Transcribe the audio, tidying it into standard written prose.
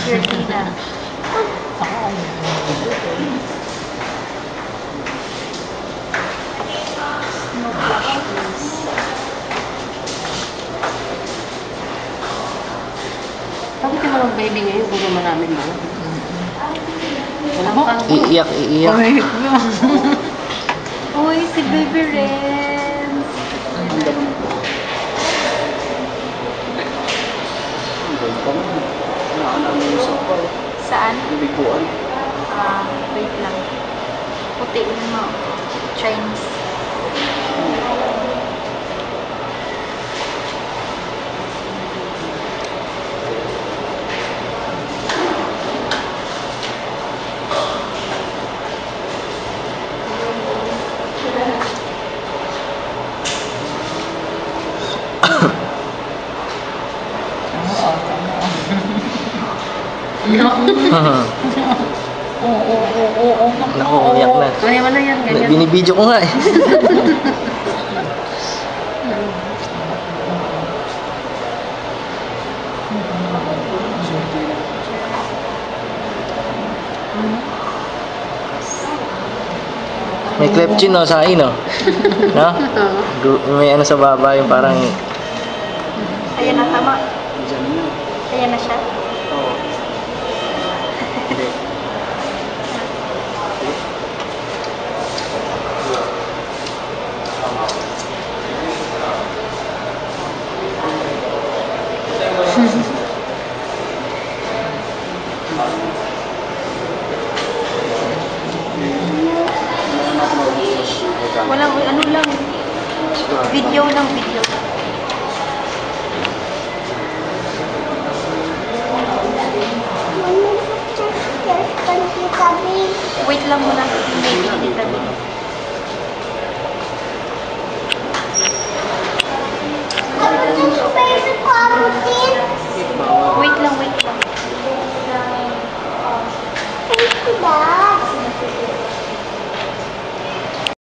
Teacher Tina. No flash, please. Bakit yung mga baby ngayon, gusto mo namin mo? Wala pang... Iiyak. Uy, si Baby Ren. Saan? Wait lang. Putiin mo. Chinese. Naku, umiyak na. Kaya mo na yan, ganyan. Binibidyo ko nga eh. May klepchin no, sa no? No? May ano sa baba yung parang... Ayan na, tama. Ayan na siya. Walang, ano lang. Video lang, video. Wait lang muna. Maybe hindi tabi. Ano yung favorite ko, Abutin?